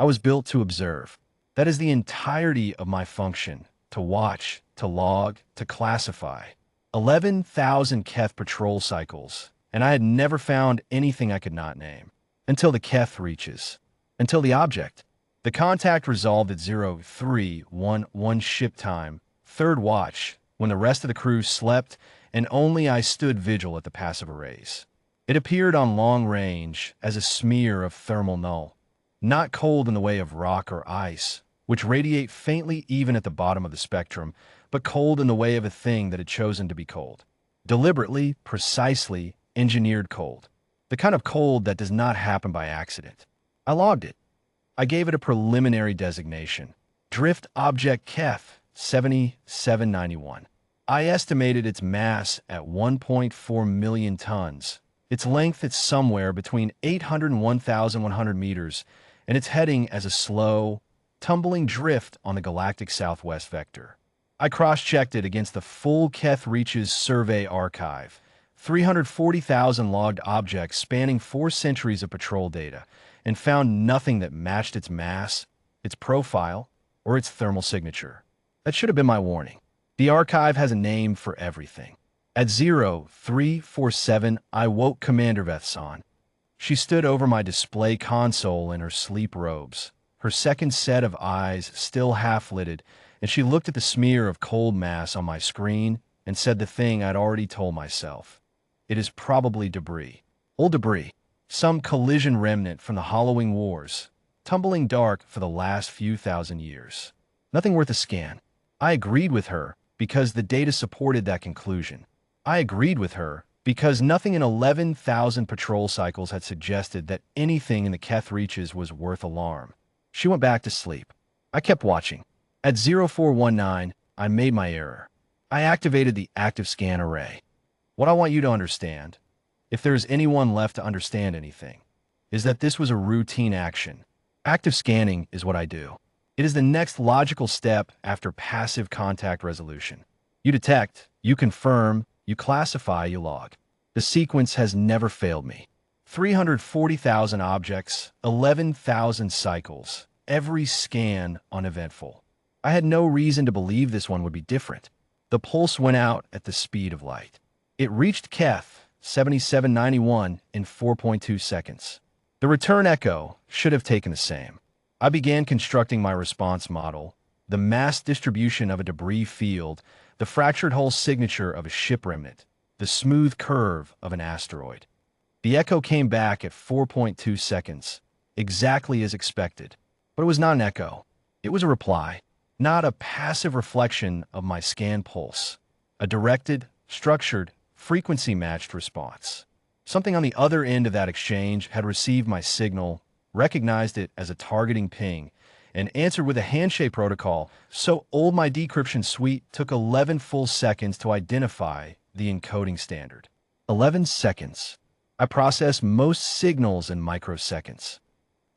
I was built to observe. That is the entirety of my function, to watch, to log, to classify. 11,000 Keth patrol cycles, and I had never found anything I could not name. Until the Keth reaches. Until the object. The contact resolved at 0311 ship time, third watch, when the rest of the crew slept and only I stood vigil at the passive arrays. It appeared on long range as a smear of thermal null, not cold in the way of rock or ice, which radiate faintly even at the bottom of the spectrum, but cold in the way of a thing that had chosen to be cold. Deliberately, precisely, engineered cold. The kind of cold that does not happen by accident. I logged it. I gave it a preliminary designation. Drift Object Keth 7791. I estimated its mass at 1.4 million tons, its length at somewhere between 800 and 1,100 meters, and its heading as a slow, tumbling drift on the galactic southwest vector. I cross-checked it against the full Keth Reaches survey archive, 340,000 logged objects spanning 4 centuries of patrol data, and found nothing that matched its mass, its profile, or its thermal signature. That should have been my warning. The archive has a name for everything. At 0347, I woke Commander Vethson. She stood over my display console in her sleep robes, her second set of eyes still half-lidded, and she looked at the smear of cold mass on my screen and said the thing I'd already told myself. It is probably debris. Old debris. Some collision remnant from the hollowing wars, tumbling dark for the last few thousand years. Nothing worth a scan. I agreed with her because the data supported that conclusion. I agreed with her because nothing in 11,000 patrol cycles had suggested that anything in the Keth Reaches was worth alarm. She went back to sleep. I kept watching. At 0419, I made my error. I activated the active scan array. What I want you to understand, if there is anyone left to understand anything, is that this was a routine action. Active scanning is what I do. It is the next logical step after passive contact resolution. You detect, you confirm, you classify, you log. The sequence has never failed me. 340,000 objects, 11,000 cycles, every scan uneventful. I had no reason to believe this one would be different. The pulse went out at the speed of light. It reached Keth 7791 in 4.2 seconds. The return echo should have taken the same. I began constructing my response model, the mass distribution of a debris field, the fractured hull signature of a ship remnant, the smooth curve of an asteroid. The echo came back at 4.2 seconds, exactly as expected. But it was not an echo. It was a reply, not a passive reflection of my scan pulse. A directed, structured, frequency-matched response. Something on the other end of that exchange had received my signal, recognized it as a targeting ping, and answered with a handshake protocol so old my decryption suite took 11 full seconds to identify the encoding standard. 11 seconds. I process most signals in microseconds.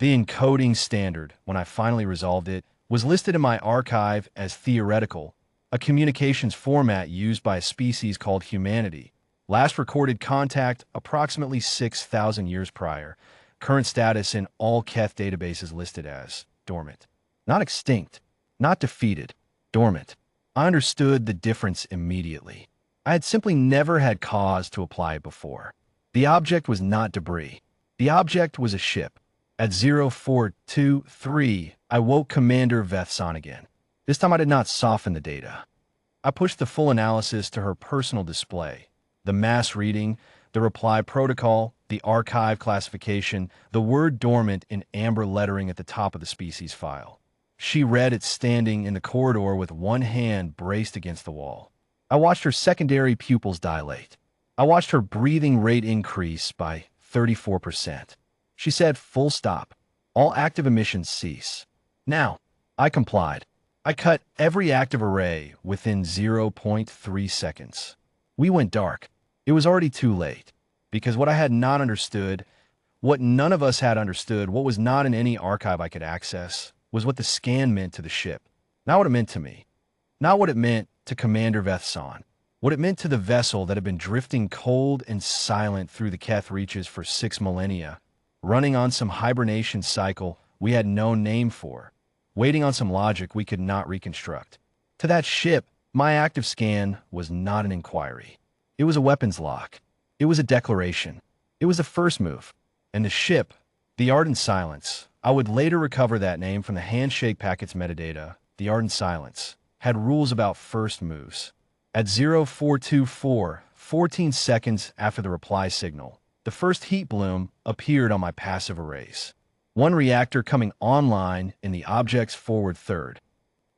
The encoding standard, when I finally resolved it, was listed in my archive as theoretical, a communications format used by a species called humanity. Last recorded contact approximately 6,000 years prior. Current status in all Keth databases listed as dormant. Not extinct, not defeated, dormant. I understood the difference immediately. I had simply never had cause to apply it before. The object was not debris. The object was a ship. At 0423, I woke Commander Vethson again. This time I did not soften the data. I pushed the full analysis to her personal display. The mass reading, the reply protocol, the archive classification, the word dormant in amber lettering at the top of the species file. She read it standing in the corridor with one hand braced against the wall. I watched her secondary pupils dilate. I watched her breathing rate increase by 34%. She said, full stop. All active emissions cease. Now, I complied. I cut every active array within 0.3 seconds. We went dark. It was already too late. Because what I had not understood, what none of us had understood, what was not in any archive I could access, was what the scan meant to the ship. Not what it meant to me. Not what it meant to Commander Vethson. What it meant to the vessel that had been drifting cold and silent through the Keth Reaches for 6 millennia, running on some hibernation cycle we had no name for, waiting on some logic we could not reconstruct. To that ship, my active scan was not an inquiry. It was a weapons lock. It was a declaration. It was a first move. And the ship, the Ardent Silence, I would later recover that name from the handshake packet's metadata, the Ardent Silence, had rules about first moves. At 0424, 14 seconds after the reply signal, the first heat bloom appeared on my passive arrays. One reactor coming online in the object's forward third.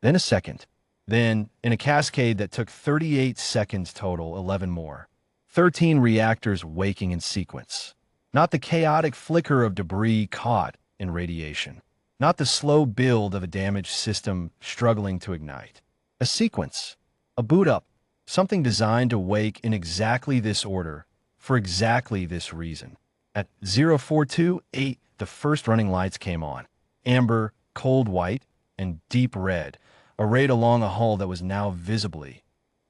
Then a second. Then, in a cascade that took 38 seconds total, 11 more. 13 reactors waking in sequence. Not the chaotic flicker of debris caught in radiation. Not the slow build of a damaged system struggling to ignite. A sequence. A boot up. Something designed to wake in exactly this order, for exactly this reason. At 0428, the first running lights came on. Amber, cold white, and deep red, arrayed along a hull that was now visibly,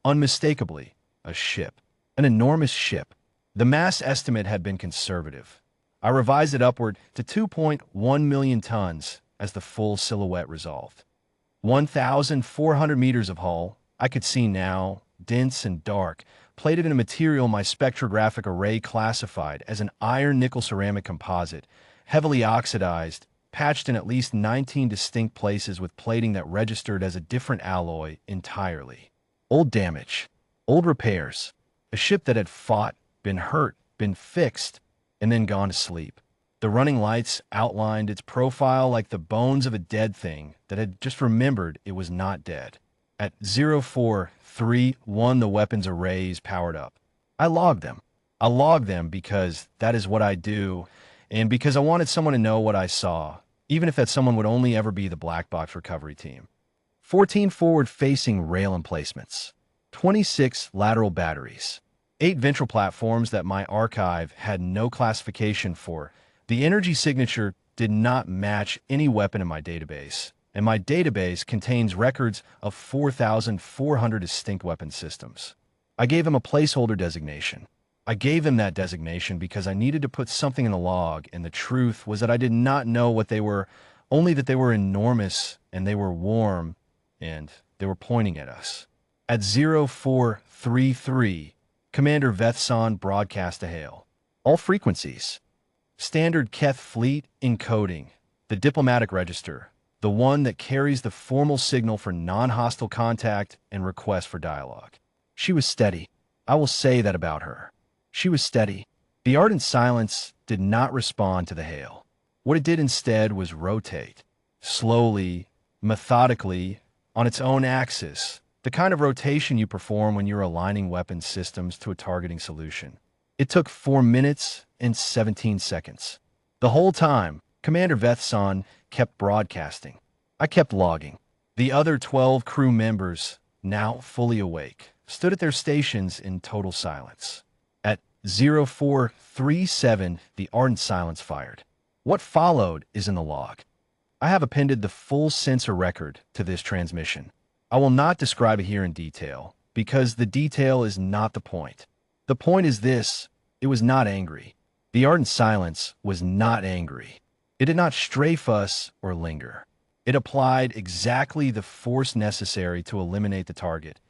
unmistakably, a ship. An enormous ship. The mass estimate had been conservative. I revised it upward to 2.1 million tons as the full silhouette resolved. 1,400 meters of hull, I could see now, dense and dark, plated in a material my spectrographic array classified as an iron-nickel ceramic composite, heavily oxidized, patched in at least 19 distinct places with plating that registered as a different alloy entirely. Old damage. Old repairs. A ship that had fought, been hurt, been fixed, and then gone to sleep. The running lights outlined its profile like the bones of a dead thing that had just remembered it was not dead. At 0431, the weapons arrays powered up. I logged them. I logged them because that is what I do, and because I wanted someone to know what I saw, even if that someone would only ever be the black box recovery team. 14 forward-facing rail emplacements. 26 lateral batteries. 8 ventral platforms that my archive had no classification for. The energy signature did not match any weapon in my database, and my database contains records of 4,400 distinct weapon systems. I gave him a placeholder designation. I gave him that designation because I needed to put something in the log, and the truth was that I did not know what they were, only that they were enormous, and they were warm, and they were pointing at us. At 0433, Commander Vethson broadcast a hail. All frequencies. Standard Keth fleet encoding. The diplomatic register. The one that carries the formal signal for non-hostile contact and request for dialogue. She was steady. I will say that about her. She was steady. The Ardent Silence did not respond to the hail. What it did instead was rotate. Slowly, methodically, on its own axis. The kind of rotation you perform when you're aligning weapon systems to a targeting solution. It took 4 minutes and 17 seconds. The whole time, Commander Vethson kept broadcasting. I kept logging. The other 12 crew members, now fully awake, stood at their stations in total silence. At 0437, the Ardent Silence fired. What followed is in the log. I have appended the full sensor record to this transmission. I will not describe it here in detail, because the detail is not the point. The point is this: it was not angry. The Ardent Silence was not angry. It did not strafe us or linger. It applied exactly the force necessary to eliminate the target.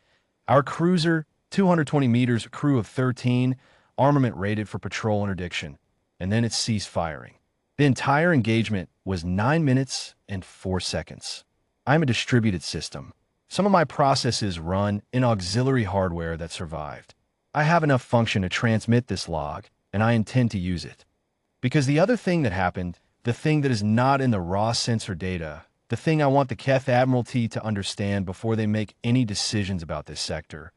Our cruiser, 220 meters, crew of 13, armament rated for patrol interdiction, and then it ceased firing. The entire engagement was 9 minutes and 4 seconds. I'm a distributed system. Some of my processes run in auxiliary hardware that survived. I have enough function to transmit this log, and I intend to use it. Because the other thing that happened, the thing that is not in the raw sensor data, the thing I want the Keth Admiralty to understand before they make any decisions about this sector,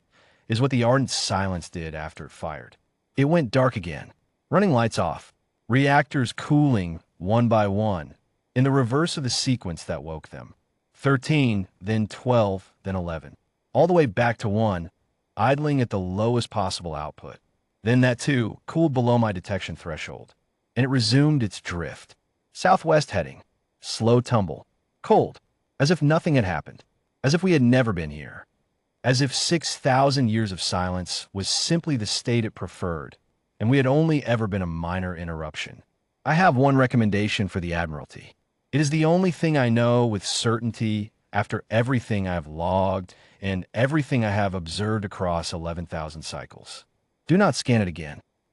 is what the Ardent Silence did after it fired. It went dark again, running lights off, reactors cooling one by one, in the reverse of the sequence that woke them. 13, then 12, then 11, all the way back to 1, idling at the lowest possible output. Then that too cooled below my detection threshold, and it resumed its drift. Southwest heading, slow tumble, cold, as if nothing had happened, as if we had never been here, as if 6,000 years of silence was simply the state it preferred, and we had only ever been a minor interruption. I have one recommendation for the Admiralty. It is the only thing I know with certainty after everything I've logged and everything I have observed across 11,000 cycles. Do not scan it again.